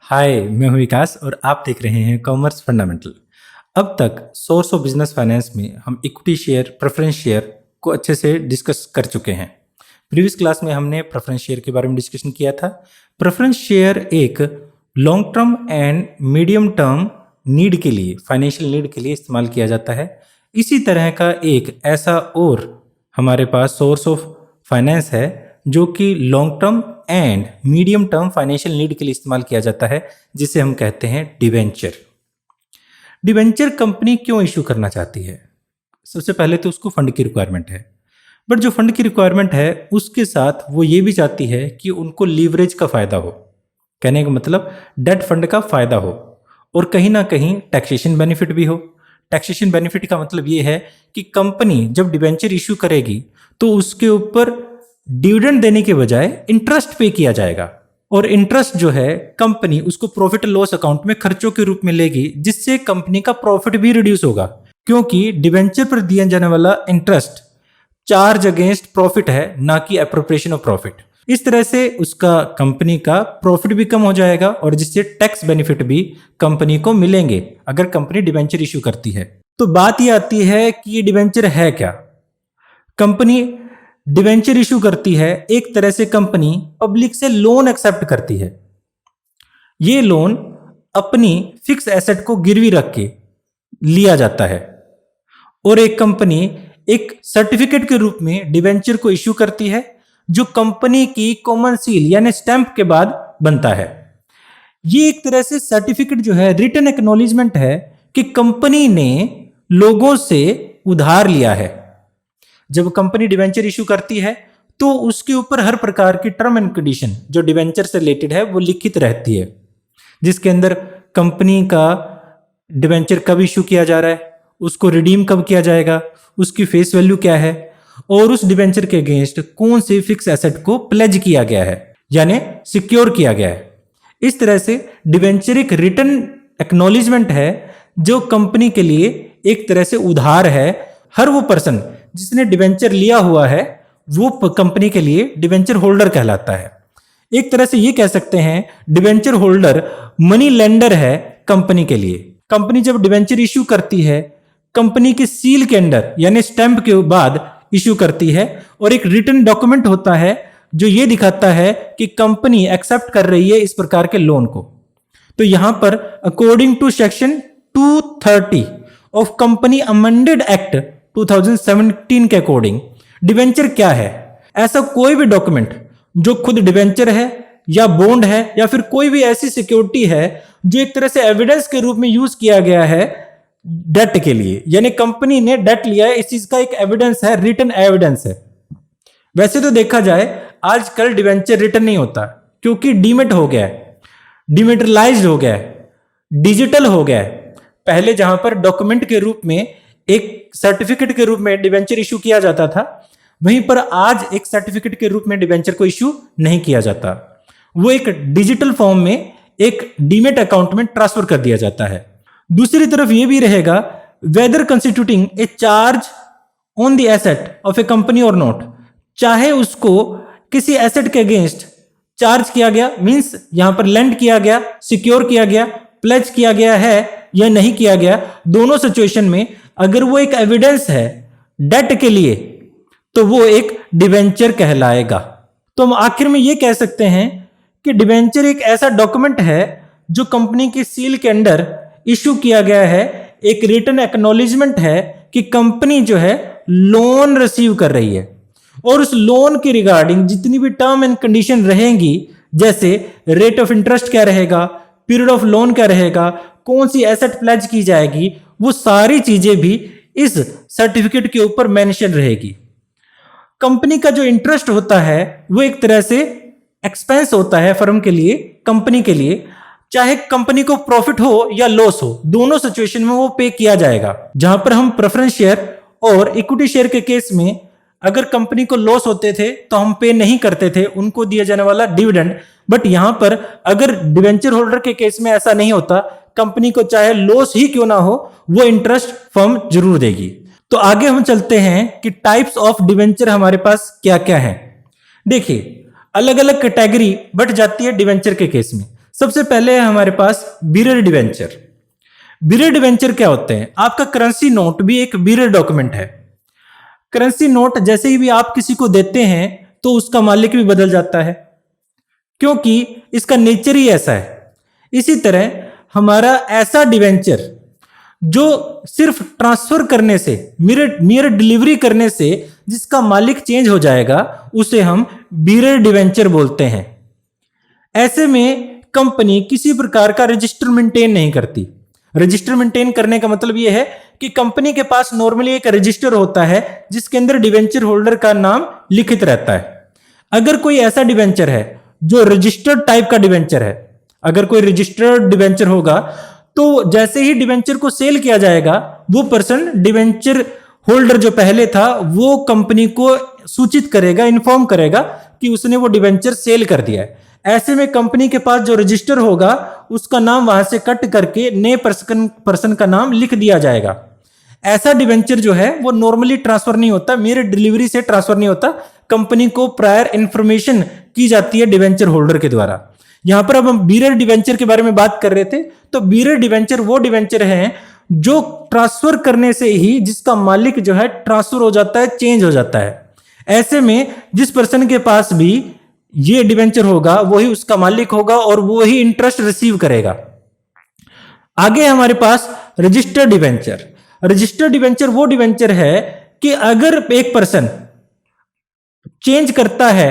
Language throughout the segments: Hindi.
हाय, मैं हूं विकास और आप देख रहे हैं कॉमर्स फंडामेंटल। अब तक सोर्स ऑफ बिजनेस फाइनेंस में हम इक्विटी शेयर, प्रेफरेंस शेयर को अच्छे से डिस्कस कर चुके हैं। प्रीवियस क्लास में हमने प्रेफरेंस शेयर के बारे में डिस्कशन किया था। प्रेफरेंस शेयर एक long term and medium term need के लिए, फाइनेंशियल नीड के लिए इस्तेमाल किया जाता है। इसी तरह का एक ऐसा और हमारे पास सोर्स ऑफ फाइनेंस है जो कि long term and medium term financial need के लिए इस्तेमाल किया जाता है, जिसे हम कहते हैं डिवेंचर। डिवेंचर कंपनी क्यों इशू करना चाहती है? सबसे पहले तो उसको फंड की रिक्वायरमेंट है, बट जो फंड की रिक्वायरमेंट है उसके साथ वो ये भी चाहती है कि उनको लीवरेज का फायदा हो। कहने का मतलब डेट फंड का फायदा हो और कहीं ना कहीं टैक्सेशन बेनिफिट भी हो। टैक्सेशन बेनिफिट का मतलब ये है कि कंपनी जब डिवेंचर इशू करेगी तो उसके ऊपर डिविडेंड देने के बजाय इंटरेस्ट पे किया जाएगा, और इंटरेस्ट जो है कंपनी उसको प्रॉफिट लॉस अकाउंट में खर्चों के रूप में लेगी, जिससे कंपनी का प्रॉफिट भी रिड्यूस होगा, क्योंकि डिवेंचर पर दिया जाने वाला इंटरेस्ट चार्ज अगेंस्ट प्रॉफिट है, ना कि एप्रोप्रिएशन ऑफ प्रॉफिट। इस तरह से उसका कंपनी का प्रॉफिट भी कम हो जाएगा और जिससे टैक्स बेनिफिट भी कंपनी को मिलेंगे अगर कंपनी डिवेंचर इशू करती है। तो बात ये आती है कि ये डिवेंचर है क्या। कंपनी डिवेंचर इशू करती है, एक तरह से कंपनी पब्लिक से लोन एक्सेप्ट करती है। ये लोन अपनी फिक्स एसेट को गिरवी रख के लिया जाता है और एक कंपनी एक सर्टिफिकेट के रूप में डिवेंचर को इशू करती है, जो कंपनी की कॉमन सील यानी स्टैंप के बाद बनता है। ये एक तरह से सर्टिफिकेट जो है रिटन एक्नॉलेजमेंट है कि कंपनी ने लोगों से उधार लिया है। जब कंपनी डिवेंचर इशू करती है तो उसके ऊपर हर प्रकार की टर्म एंड कंडीशन जो डिवेंचर से रिलेटेड है वो लिखित रहती है, जिसके अंदर कंपनी का डिवेंचर कब इशू किया जा रहा है, उसको रिडीम कब किया जाएगा, उसकी फेस वैल्यू क्या है और उस डिवेंचर के अगेंस्ट कौन से फिक्स एसेट को प्लेज किया गया है यानी सिक्योर किया गया है। इस तरह से डिवेंचर एक रिटन एक्नॉलेजमेंट है जो कंपनी के लिए एक तरह से उधार है। हर वो पर्सन जिसने डिवेंचर लिया हुआ है वो कंपनी के लिए डिवेंचर होल्डर कहलाता है। एक तरह से ये कह सकते हैं डिवेंचर होल्डर मनी लेंडर है कंपनी के लिए। कंपनी जब डिवेंचर इशू करती है कंपनी के सील के अंडर यानी स्टैंप के बाद इशू करती है और एक रिटन डॉक्यूमेंट होता है जो ये दिखाता है कि कंपनी एक्सेप्ट कर रही है इस प्रकार के लोन को। तो यहां पर according to section 230 of company amended act 2017 के अकॉर्डिंग डिवेंचर क्या है? ऐसा कोई भी डॉक्यूमेंट जो खुद डिवेंचर है या बॉन्ड है या फिर कोई भी ऐसी सिक्योरिटी है जो एक तरह से एविडेंस के रूप में यूज किया गया है डेट के लिए, यानी कंपनी ने डेट लिया है, इस चीज का एक एविडेंस है, रिटन एविडेंस है। वैसे तो देखा जाए आजकल डिवेंचर रिटन नहीं होता क्योंकि डीमेट हो गया है, डिमेटलाइज्ड हो गया है, डिजिटल हो गया है। पहले जहां पर डॉक्यूमेंट के रूप में एक सर्टिफिकेट के रूप में डिवेंचर इशू किया जाता था, वहीं पर आज एक सर्टिफिकेट के रूप में डिवेंचर को इशू नहीं किया जाता, वो एक डिजिटल फॉर्म में एक डीमेट अकाउंट में ट्रांसफर कर दिया जाता है। दूसरी तरफ ये भी रहेगा whether constituting a charge on the asset of a company और नॉट, चाहे उसको किसी एसेट के अगेंस्ट चार्ज किया गया, मींस यहां पर लेंड किया गया, सिक्योर किया गया, प्लेज किया गया है या नहीं किया गया, दोनों सिचुएशन में अगर वो एक एविडेंस है डेट के लिए तो वो एक डिवेंचर कहलाएगा। तो हम आखिर में ये कह सकते हैं कि डिवेंचर एक ऐसा डॉक्यूमेंट है जो कंपनी की सील के अंडर इशू किया गया है, एक रिटन एक्नॉलेजमेंट है कि कंपनी जो है लोन रिसीव कर रही है और उस लोन के रिगार्डिंग जितनी भी टर्म एंड कंडीशन रहेंगी, जैसे रेट ऑफ इंटरेस्ट क्या रहेगा, पीरियड ऑफ लोन क्या रहेगा, कौन सी एसेट प्लेज की जाएगी, वो सारी चीजें भी इस सर्टिफिकेट के ऊपर मेंशन रहेगी। कंपनी का जो इंटरेस्ट होता है वो एक तरह से एक्सपेंस होता है फर्म के लिए, कंपनी के लिए, चाहे कंपनी को प्रॉफिट हो या लॉस हो, दोनों सिचुएशन में वो पे किया जाएगा। जहां पर हम प्रेफरेंस शेयर और इक्विटी शेयर के केस में अगर कंपनी को लॉस होते थे तो हम पे नहीं करते थे उनको दिया जाने वाला डिविडेंड, बट यहां पर अगर डिवेंचर होल्डर के केस में ऐसा नहीं होता, कंपनी को चाहे लॉस ही क्यों ना हो वो इंटरेस्ट फर्म जरूर देगी। तो आगे हम चलते हैं कि टाइप्स ऑफ डिवेंचर हमारे पास क्या क्या है। देखिए अलग अलग कैटेगरी बढ़ जाती है डिवेंचर के केस में। सबसे पहले है हमारे पास बीरर डिवेंचर। बीरर डिवेंचर क्या होते हैं? आपका करेंसी नोट भी एक बीरर डॉक्यूमेंट है। करेंसी नोट जैसे ही भी आप किसी को देते हैं तो उसका मालिक भी बदल जाता है, क्योंकि इसका नेचर ही ऐसा है। इसी तरह हमारा ऐसा डिवेंचर जो सिर्फ ट्रांसफर करने से, मिरर डिलीवरी करने से जिसका मालिक चेंज हो जाएगा, उसे हम बीरर डिवेंचर बोलते हैं। ऐसे में कंपनी किसी प्रकार का रजिस्टर मेंटेन नहीं करती। रजिस्टर मेंटेन करने का मतलब यह है कि कंपनी के पास नॉर्मली एक रजिस्टर होता है जिसके अंदर डिवेंचर होल्डर का नाम लिखित रहता है। अगर कोई ऐसा डिवेंचर है जो रजिस्टर्ड टाइप का डिवेंचर है, अगर कोई रजिस्टर्ड डिवेंचर होगा तो जैसे ही डिवेंचर को सेल किया जाएगा, वो पर्सन डिवेंचर होल्डर जो पहले था वो कंपनी को सूचित करेगा, इन्फॉर्म करेगा कि उसने वो डिवेंचर सेल कर दिया है। ऐसे में कंपनी के पास जो रजिस्टर होगा उसका नाम वहां से कट करके नए पर्सन का नाम लिख दिया जाएगा। ऐसा डिवेंचर जो है वो नॉर्मली ट्रांसफर नहीं होता, मेरे डिलीवरी से ट्रांसफर नहीं होता, कंपनी को प्रायर इंफॉर्मेशन की जाती है डिवेंचर होल्डर के द्वारा। यहां पर अब हम बीरर डिवेंचर के बारे में बात कर रहे थे, तो बीरर डिवेंचर वो डिवेंचर है जो ट्रांसफर करने से ही जिसका मालिक जो है ट्रांसफर हो जाता है, चेंज हो जाता है। ऐसे में जिस पर्सन के पास भी ये डिवेंचर होगा वही उसका मालिक होगा और वो ही इंटरेस्ट रिसीव करेगा। आगे हमारे पास रजिस्टर्ड डिवेंचर। रजिस्टर्ड डिवेंचर वो डिवेंचर है कि अगर एक पर्सन चेंज करता है,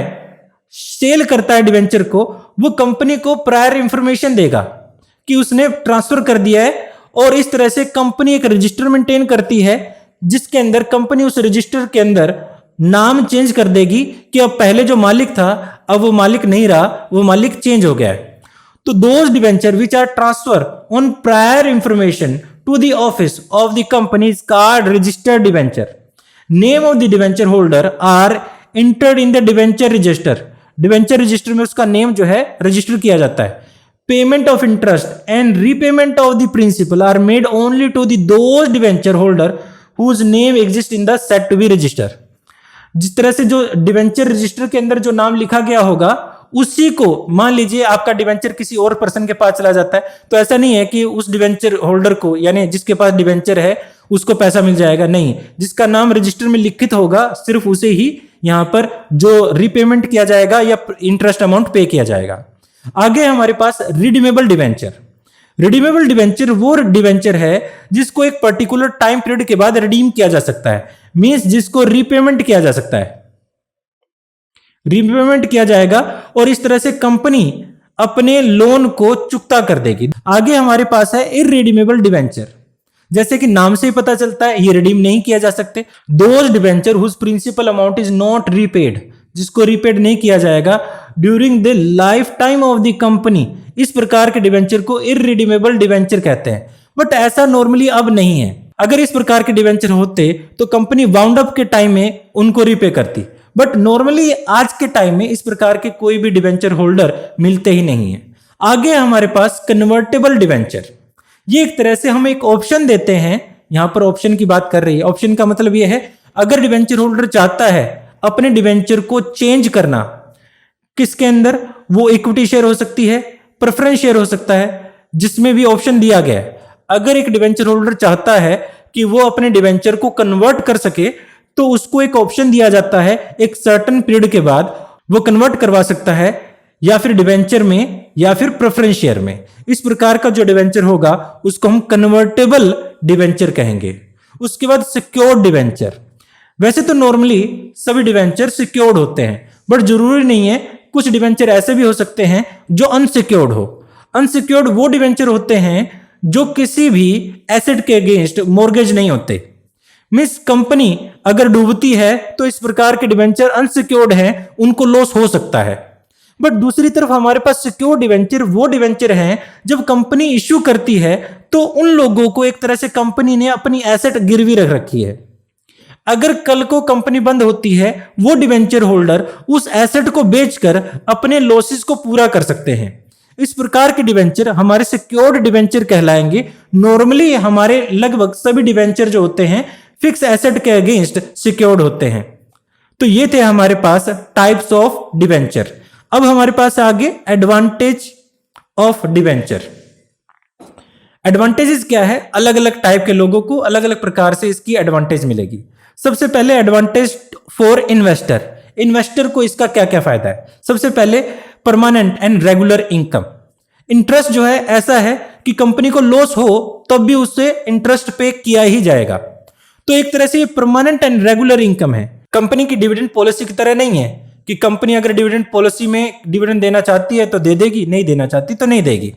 सेल करता है डिवेंचर को, वो कंपनी को प्रायर इंफॉर्मेशन देगा कि उसने ट्रांसफर कर दिया है, और इस तरह से कंपनी एक रजिस्टर मेंटेन करती है जिसके अंदर कंपनी उस रजिस्टर के अंदर नाम चेंज कर देगी कि अब पहले जो मालिक था अब वो मालिक नहीं रहा, वो मालिक चेंज हो गया है। तो those debenture which are transfer on prior information to the office of the company is called registered debenture. Name of the debenture holder are entered in the debenture register. Debenture register में उसका नेम जो है रजिस्टर किया जाता है। Payment of interest and repayment of the principal are made only to the those debenture holder whose name exist in the set to be register. जिस तरह से जो डिवेंचर रजिस्टर के अंदर जो नाम लिखा गया होगा उसी को, मान लीजिए आपका डिवेंचर किसी और पर्सन के पास चला जाता है, तो ऐसा नहीं है कि उस डिवेंचर होल्डर को, यानी जिसके पास डिवेंचर है उसको पैसा मिल जाएगा, नहीं। जिसका नाम रजिस्टर में लिखित होगा सिर्फ उसे ही यहां पर जो रीपेमेंट किया जाएगा या इंटरेस्ट अमाउंट पे किया जाएगा। आगे हमारे पास रिडीमेबल डिवेंचर। रिडीमेबल डिवेंचर वो डिवेंचर है जिसको एक पर्टिकुलर टाइम पीरियड के बाद रिडीम किया जा सकता है, मींस जिसको रीपेमेंट किया जा सकता है, रीपेमेंट किया जाएगा और इस तरह से कंपनी अपने लोन को चुकता कर देगी। आगे हमारे पास है इररिडीमेबल डिवेंचर। जैसे कि नाम से ही पता चलता है ये रिडीम नहीं किया जा सकते। Those debenture whose principal amount is not repaid, जिसको रीपेड नहीं किया जाएगा during the life time of the company, इस प्रकार के डिवेंचर को इररिडीमेबल डिवेंचर कहते हैं। बट ऐसा नॉर्मली अब नहीं है। अगर इस प्रकार के डिवेंचर होते तो कंपनी वाउंड अप के टाइम में उनको रीपे करती, बट नॉर्मली आज के टाइम में इस प्रकार के कोई भी डिवेंचर होल्डर मिलते ही नहीं है। आगे हमारे पास कन्वर्टेबल डिवेंचर। ये एक तरह से हम एक ऑप्शन देते हैं, यहां पर ऑप्शन की बात कर रही है। ऑप्शन का मतलब यह है अगर डिवेंचर होल्डर चाहता है अपने डिवेंचर को चेंज करना, किसके अंदर, वो इक्विटी शेयर हो सकती है, प्रेफरेंस शेयर हो सकता है, जिसमें भी ऑप्शन दिया गया है। अगर एक डिवेंचर होल्डर चाहता है कि वो अपने डिवेंचर को कन्वर्ट कर सके तो उसको एक ऑप्शन दिया जाता है, एक सर्टेन पीरियड के बाद वो कन्वर्ट करवा सकता है या फिर डिवेंचर में या फिर प्रेफरेंस शेयर में। इस प्रकार का जो डिवेंचर होगा उसको हम कन्वर्टेबल डिवेंचर कहेंगे। उसके बाद सिक्योर्ड डिवेंचर। वैसे तो नॉर्मली सभी डिवेंचर सिक्योर्ड होते हैं, बट जरूरी नहीं है, कुछ डिवेंचर ऐसे भी हो सकते हैं जो अनसिक्योर्ड हो। अनसिक्योर्ड वो डिवेंचर होते हैं जो किसी भी एसेट के अगेंस्ट मॉर्गेज नहीं होते। मींस कंपनी अगर डूबती है तो इस प्रकार के डिवेंचर अनसिक्योर्ड हैं, उनको लॉस हो सकता है। बट दूसरी तरफ हमारे पास सिक्योर्ड डिवेंचर वो डिवेंचर हैं जब कंपनी इश्यू करती है तो उन लोगों को एक तरह से कंपनी ने अपनी एसेट गिरवी रख रखी है। अगर कल को कंपनी बंद होती है, वो डिवेंचर होल्डर उस एसेट को बेचकर अपने लॉसेस को पूरा कर सकते हैं। इस प्रकार के डिवेंचर हमारे सिक्योर्ड डिवेंचर कहलाएंगे। नॉर्मली हमारे लगभग सभी डिवेंचर जो होते हैं फिक्स एसेट के अगेंस्ट सिक्योर्ड होते हैं। तो ये थे हमारे पास टाइप्स ऑफ डिवेंचर। अब हमारे पास आगे एडवांटेज ऑफ डिवेंचर। एडवांटेजेस क्या है, अलग अलग टाइप के लोगों को अलग अलग प्रकार से इसकी एडवांटेज मिलेगी। सबसे पहले एडवांटेज फॉर इन्वेस्टर, इन्वेस्टर को इसका क्या क्या फायदा है। सबसे पहले permanent and regular income. Interest जो है ऐसा है कि कंपनी को लॉस हो तब भी उससे इंटरेस्ट पे किया ही जाएगा। तो एक तरह से ये परमानेंट एंड रेगुलर इनकम है। कंपनी की डिविडेंड पॉलिसी की तरह नहीं है कि कंपनी अगर डिविडेंड पॉलिसी में डिविडेंड देना चाहती है तो दे देगी, नहीं देना चाहती तो नहीं देगी,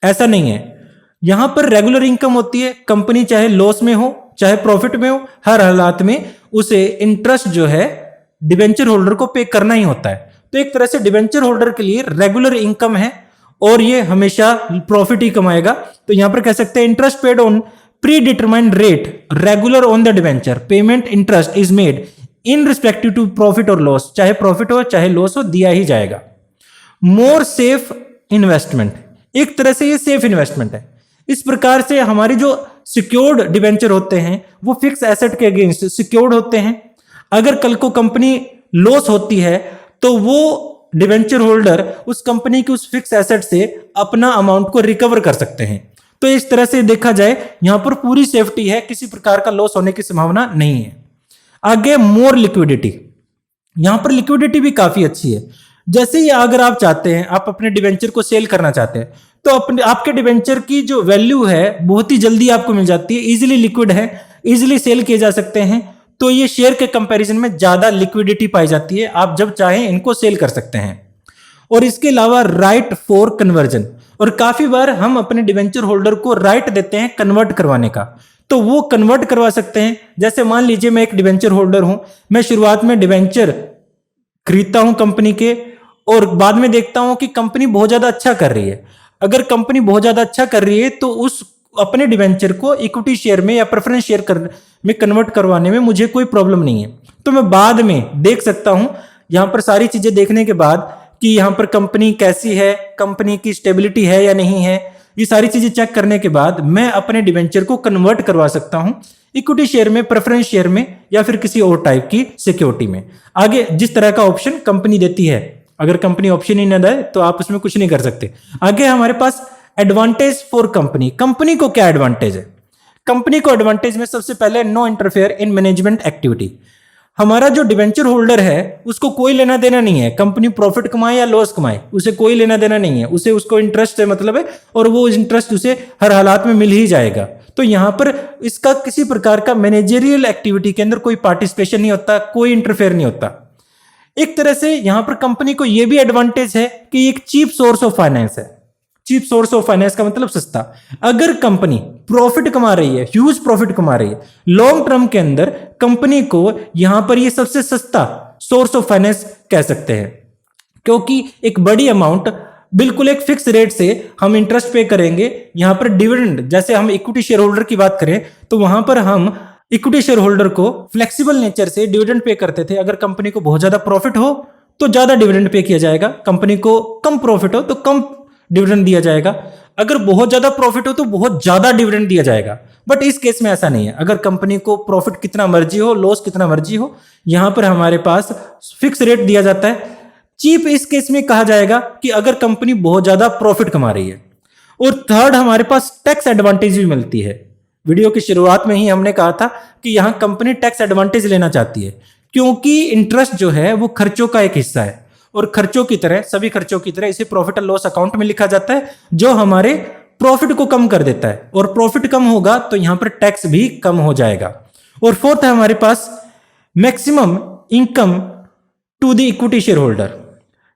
ऐसा नहीं है। यहां पर रेगुलर इनकम होती है। कंपनी चाहे लॉस में हो चाहे प्रॉफिट में हो, हर हालात में उसे इंटरेस्ट जो है डिवेंचर होल्डर को पे करना ही होता है। तो एक तरह से डिवेंचर होल्डर के लिए रेगुलर इनकम है और ये हमेशा प्रॉफिट ही कमाएगा। तो यहां पर कह सकते हैं interest paid on pre determined rate regular on the debenture, payment interest is made in respective to profit और लॉस, चाहे प्रॉफिट हो चाहे लॉस हो दिया ही जाएगा। मोर सेफ इन्वेस्टमेंट, एक तरह से ये सेफ इन्वेस्टमेंट है। इस प्रकार से हमारी जो सिक्योर्ड डिवेंचर होते हैं वो फिक्स एसेट के अगेंस्ट सिक्योर्ड होते हैं। अगर कल को कंपनी लॉस होती है तो वो डिवेंचर होल्डर उस कंपनी की उस फिक्स एसेट से अपना अमाउंट को रिकवर कर सकते हैं। तो इस तरह से देखा जाए यहां पर पूरी सेफ्टी है, किसी प्रकार का लॉस होने की संभावना नहीं है। आगे मोर लिक्विडिटी, यहां पर लिक्विडिटी भी काफी अच्छी है। जैसे ही अगर आप चाहते हैं, आप अपने डिवेंचर को सेल करना चाहते हैं तो अपने आपके डिवेंचर की जो वैल्यू है बहुत ही जल्दी आपको मिल जाती है, इजीली लिक्विड है, इजीली सेल किए जा सकते हैं। तो ये शेयर के कंपैरिजन में ज्यादा लिक्विडिटी पाई जाती है, आप जब चाहें इनको सेल कर सकते हैं। और इसके अलावा राइट फॉर कन्वर्जन, और काफी बार हम अपने डिवेंचर होल्डर को राइट देते हैं कन्वर्ट करवाने का, तो वो कन्वर्ट करवा सकते हैं। जैसे मान लीजिए मैं एक डिवेंचर होल्डर हूं, मैं शुरुआत में डिवेंचर खरीदता हूं कंपनी के और बाद में देखता हूं कि कंपनी बहुत ज्यादा अच्छा कर रही है। अगर कंपनी बहुत ज्यादा अच्छा कर रही है तो उस अपने डिवेंचर को इक्विटी शेयर में या प्रेफरेंस शेयर में कन्वर्ट करवाने में मुझे कोई प्रॉब्लम नहीं है। तो मैं बाद में देख सकता हूं, यहां पर सारी चीजें देखने के बाद कि यहां पर कंपनी कैसी है, कंपनी की स्टेबिलिटी है या नहीं है, ये सारी चीजें चेक करने के बाद मैं अपने डिवेंचर को कन्वर्ट करवा सकता हूं इक्विटी शेयर में, प्रेफरेंस शेयर में या फिर किसी और टाइप की सिक्योरिटी में। आगे जिस तरह का ऑप्शन कंपनी देती है, अगर कंपनी ऑप्शन ही ना दे तो आप उसमें कुछ नहीं कर सकते। आगे हमारे पास एडवांटेज फॉर कंपनी, कंपनी को क्या एडवांटेज है। कंपनी को एडवांटेज में सबसे पहले no interfere in management activity. हमारा जो डिवेंचर होल्डर है उसको कोई लेना देना नहीं है, कंपनी प्रॉफिट कमाए या लॉस कमाए उसे कोई लेना देना नहीं है, उसे उसको इंटरेस्ट से मतलब है और वो इंटरेस्ट उसे हर हालात में मिल ही जाएगा। तो यहां पर इसका किसी प्रकार का मैनेजरियल एक्टिविटी के अंदर कोई पार्टिसिपेशन नहीं होता, कोई इंटरफेयर नहीं होता। एक तरह से यहां पर कंपनी को यह भी एडवांटेज है कि एक चीप सोर्स ऑफ फाइनेंस है। चीप सोर्स ऑफ फाइनेंस का मतलब सस्ता। अगर कंपनी प्रॉफिट कमा रही है, ह्यूज प्रॉफिट कमा रही है, लॉन्ग टर्म के अंदर कंपनी को यहां पर ये सबसे सस्ता सोर्स ऑफ फाइनेंस कह सकते हैं, क्योंकि एक बड़ी अमाउंट बिल्कुल एक फिक्स रेट से हम इंटरेस्ट पे करेंगे। यहां पर डिविडेंड, जैसे हम इक्विटी शेयर होल्डर की बात करें तो वहां पर हम इक्विटी शेयर होल्डर को फ्लेक्सिबल नेचर से डिविडेंड पे करते थे। अगर कंपनी को बहुत ज्यादा प्रॉफिट हो तो ज्यादा डिविडेंड पे किया जाएगा, कंपनी को कम प्रॉफिट हो तो कम डिविडेंड दिया जाएगा, अगर बहुत ज्यादा प्रॉफिट हो तो बहुत ज्यादा डिविडेंड दिया जाएगा। बट इस केस में ऐसा नहीं है, अगर कंपनी को प्रॉफिट कितना मर्जी हो, लॉस कितना मर्जी हो, यहां पर हमारे पास फिक्स रेट दिया जाता है। चीप इस केस में कहा जाएगा कि अगर कंपनी बहुत ज्यादा प्रॉफिट कमा रही है। और थर्ड, हमारे पास टैक्स एडवांटेज भी मिलती है। वीडियो की शुरुआत में ही हमने कहा था कि यहां कंपनी टैक्स एडवांटेज लेना चाहती है, क्योंकि इंटरेस्ट जो है वो खर्चों का एक हिस्सा है और खर्चों की तरह, सभी खर्चों की तरह इसे प्रॉफिट एंड लॉस अकाउंट में लिखा जाता है, जो हमारे प्रॉफिट को कम कर देता है। और प्रॉफिट कम होगा तो यहां पर टैक्स भी कम हो जाएगा। और फोर्थ है हमारे पास maximum income to the equity share holder.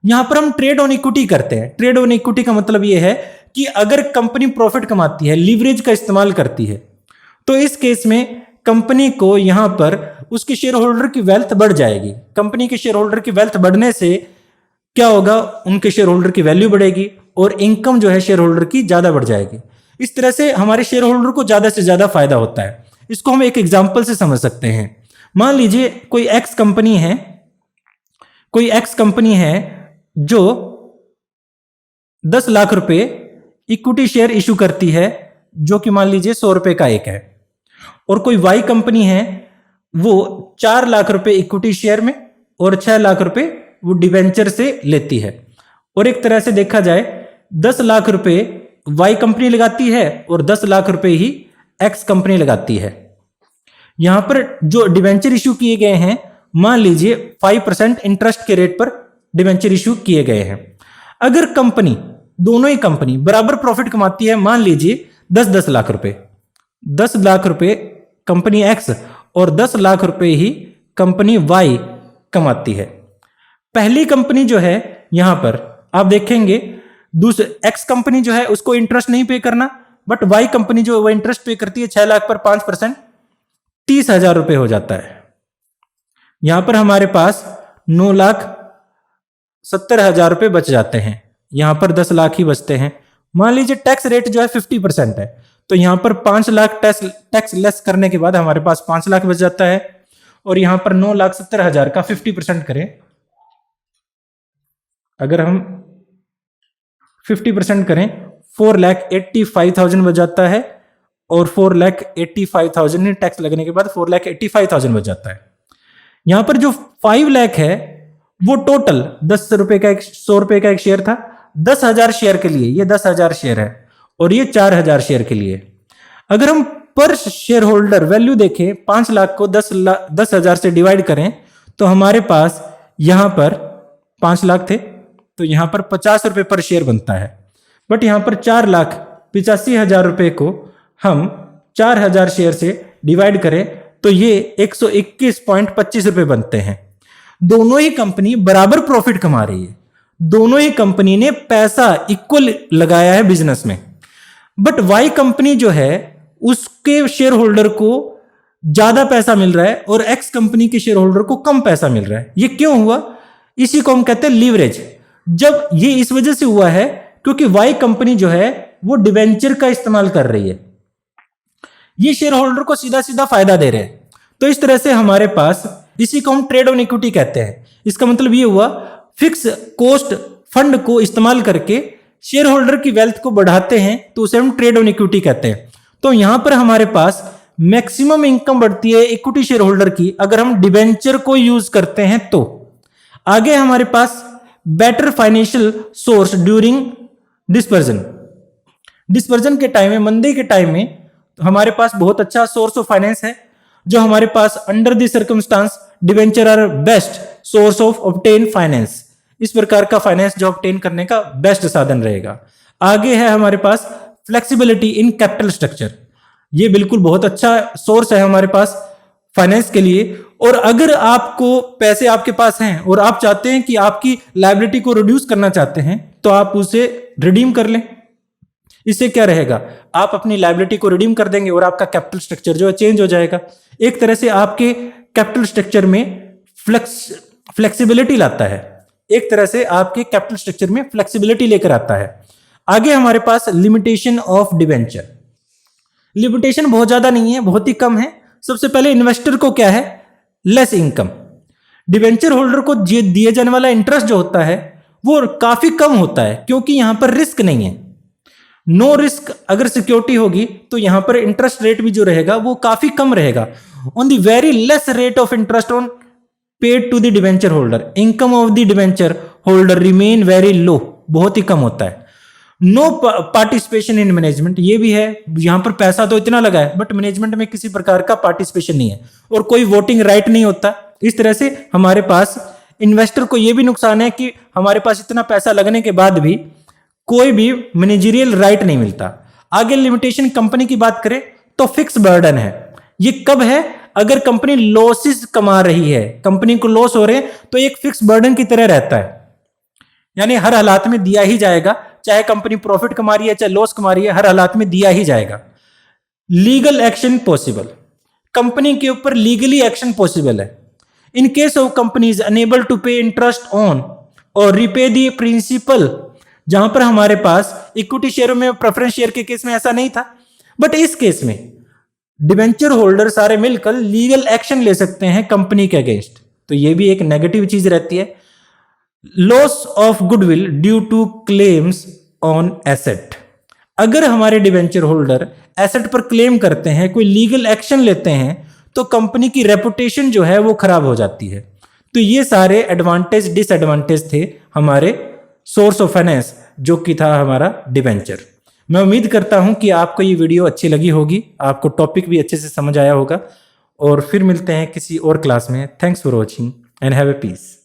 यहां पर हम ट्रेड ऑन इक्विटी करते हैं। ट्रेड ऑन इक्विटी का मतलब यह है कि अगर कंपनी प्रॉफिट कमाती है, लीवरेज का इस्तेमाल करती है, तो इस केस में कंपनी को यहां पर उसके शेयर होल्डर की वेल्थ बढ़ जाएगी। कंपनी के शेयर होल्डर की वेल्थ बढ़ने से क्या होगा, उनके शेयर होल्डर की वैल्यू बढ़ेगी और इनकम जो है शेयर होल्डर की ज्यादा बढ़ जाएगी। इस तरह से हमारे शेयर होल्डर को ज्यादा से ज्यादा फायदा होता है। इसको हम एक एग्जांपल से समझ सकते हैं। मान लीजिए कोई एक्स कंपनी है जो 10 लाख रुपए इक्विटी शेयर इशू करती है, जो कि मान लीजिए 100 रुपए का एक है, और कोई वाई कंपनी है वो 4 लाख रुपए इक्विटी शेयर में और 6 लाख रुपए वो डिवेंचर से लेती है। और एक तरह से देखा जाए 10 लाख रुपए वाई कंपनी लगाती है और 10 लाख रुपए ही एक्स कंपनी लगाती है। यहां पर जो डिवेंचर इश्यू किए गए हैं, मान लीजिए 5% इंटरेस्ट के रेट पर डिवेंचर इश्यू किए गए हैं। अगर कंपनी, दोनों ही कंपनी बराबर प्रॉफिट कमाती है, मान लीजिए 10-10 लाख रुपए, 10 लाख रुपए कंपनी एक्स और 10 लाख रुपए ही कंपनी वाई कमाती है। पहली कंपनी जो है, यहां पर आप देखेंगे दूसरे एक्स कंपनी जो है उसको इंटरेस्ट नहीं पे करना, बट वाई कंपनी जो वो इंटरेस्ट पे करती है 6 लाख पर 5%, 30,000 रुपए हो जाता है। यहां पर हमारे पास 9,70,000 रुपए बच जाते हैं, यहां पर 10 लाख ही बचते हैं। मान लीजिए टैक्स रेट जो है 50% है, तो यहां पर 5 लाख टैक्स लेस करने के बाद हमारे पास 5 लाख बच जाता है। और यहां पर 9,70,000 का 50% करें, अगर हम 50% करें 4,85,000 बच जाता है, और 4,85,000 टैक्स लगने के बाद 4,85,000 बच जाता है। यहां पर जो 5 लाख है वो टोटल 10 रुपए का 100 रुपए का एक शेयर था, 10,000 शेयर के लिए, ये 10,000 शेयर है और ये 4,000 शेयर के लिए। अगर हम पर शेयर होल्डर वैल्यू देखें, 5 लाख को 10,000 से डिवाइड करें तो हमारे पास यहां पर 5 लाख थे, तो यहां पर 50 रुपए पर शेयर बनता है। बट यहां पर 4,85,000 रुपए को हम 4,000 शेयर से डिवाइड करें तो ये 121.25 रुपए बनते हैं। दोनों ही कंपनी बराबर प्रॉफिट कमा रही है, दोनों ही कंपनी ने पैसा इक्वल लगाया है बिजनेस में। बट वाई कंपनी जो है उसके शेयर होल्डर को ज्यादा पैसा मिल रहा है और एक्स कंपनी के शेयर होल्डर को कम पैसा मिल रहा है। ये क्यों हुआ? इसी को हम कहते हैं लीवरेज। जब ये इस वजह से हुआ है क्योंकि वाई कंपनी जो है वो डिवेंचर का इस्तेमाल कर रही है, ये शेयर होल्डर को सीधा सीधा फायदा दे रहे हैं। तो इस तरह से हमारे पास, इसी को हम ट्रेड ऑन इक्विटी कहते हैं। इसका मतलब ये हुआ फिक्स कॉस्ट फंड को इस्तेमाल करके शेयर होल्डर की वेल्थ को बढ़ाते हैं, तो उसे हम ट्रेड ऑन इक्विटी कहते हैं। तो यहां पर हमारे पास मैक्सिमम इनकम बढ़ती है इक्विटी शेयर होल्डर की अगर हम डिवेंचर को यूज करते हैं। तो आगे हमारे पास better financial source during dispersion के टाइम में, मंदी के टाइम में हमारे पास बहुत अच्छा सोर्स ऑफ फाइनेंस है, जो हमारे पास under the circumstances debenture are best source of obtain finance. इस प्रकार का फाइनेंस जो ऑब्टेन करने का बेस्ट साधन रहेगा। आगे है हमारे पास फ्लेक्सिबिलिटी इन कैपिटल स्ट्रक्चर, ये बिल्कुल बहुत अच्छा सोर्स है हमारे पास फाइनेंस के लिए। और अगर आपको पैसे आपके पास हैं और आप चाहते हैं कि आपकी लायबिलिटी को रिड्यूस करना चाहते हैं, तो आप उसे रिडीम कर लें। इससे क्या रहेगा, आप अपनी लायबिलिटी को रिडीम कर देंगे और आपका कैपिटल स्ट्रक्चर जो है चेंज हो जाएगा। एक तरह से आपके कैपिटल स्ट्रक्चर में फ्लेक्सिबिलिटी लाता है, एक तरह से आपके कैपिटल स्ट्रक्चर में फ्लेक्सिबिलिटी लेकर आता है। आगे हमारे पास लिमिटेशन ऑफ डिवेंचर। लिमिटेशन बहुत ज्यादा नहीं है, बहुत ही कम है। सबसे पहले इन्वेस्टर को क्या है, लेस इनकम। डिवेंचर होल्डर को दिए जाने वाला इंटरेस्ट जो होता है वो काफी कम होता है, क्योंकि यहां पर रिस्क नहीं है। नो रिस्क अगर सिक्योरिटी होगी तो यहां पर इंटरेस्ट रेट भी जो रहेगा वो काफी कम रहेगा। On the very less rate of interest on paid to the debenture holder, income of the debenture holder remain very low, बहुत ही कम होता है। नो पार्टिसिपेशन इन मैनेजमेंट, ये भी है, यहां पर पैसा तो इतना लगा है बट मैनेजमेंट में किसी प्रकार का पार्टिसिपेशन नहीं है और कोई वोटिंग राइट नहीं होता। इस तरह से हमारे पास इन्वेस्टर को यह भी नुकसान है कि हमारे पास इतना पैसा लगने के बाद भी कोई भी मैनेजरियल राइट नहीं मिलता। आगे लिमिटेशन कंपनी की बात करें तो फिक्स बर्डन है। ये कब है, अगर कंपनी लॉसेस कमा रही है, कंपनी को लॉस हो रहे हैं, तो एक फिक्स बर्डन की तरह रहता है, यानी हर हालात में दिया ही जाएगा, चाहे कंपनी प्रॉफिट कमा रही है चाहे लॉस कमा रही है, हर हालात में दिया ही जाएगा। लीगल एक्शन पॉसिबल, कंपनी के ऊपर लीगली एक्शन पॉसिबल है। In case of company is unable to pay interest on और रिपे दी प्रिंसिपल, जहां पर हमारे पास इक्विटी शेयरों में, प्रेफरेंस शेयर के केस में ऐसा नहीं था, बट इस केस में डिवेंचर होल्डर सारे मिलकर लीगल एक्शन ले सकते हैं कंपनी के अगेंस्ट। तो यह भी एक नेगेटिव चीज रहती है। Loss of goodwill due to claims on asset, अगर हमारे डिवेंचर होल्डर एसेट पर क्लेम करते हैं, कोई लीगल एक्शन लेते हैं, तो कंपनी की रेपुटेशन जो है वो खराब हो जाती है। तो ये सारे एडवांटेज डिसएडवांटेज थे हमारे सोर्स ऑफ फाइनेंस जो कि था हमारा डिबेंचर। मैं उम्मीद करता हूं कि आपको ये वीडियो अच्छी लगी होगी, आपको टॉपिक भी अच्छे से समझ आया होगा, और फिर मिलते हैं किसी और क्लास में। Thanks for watching and have a piece.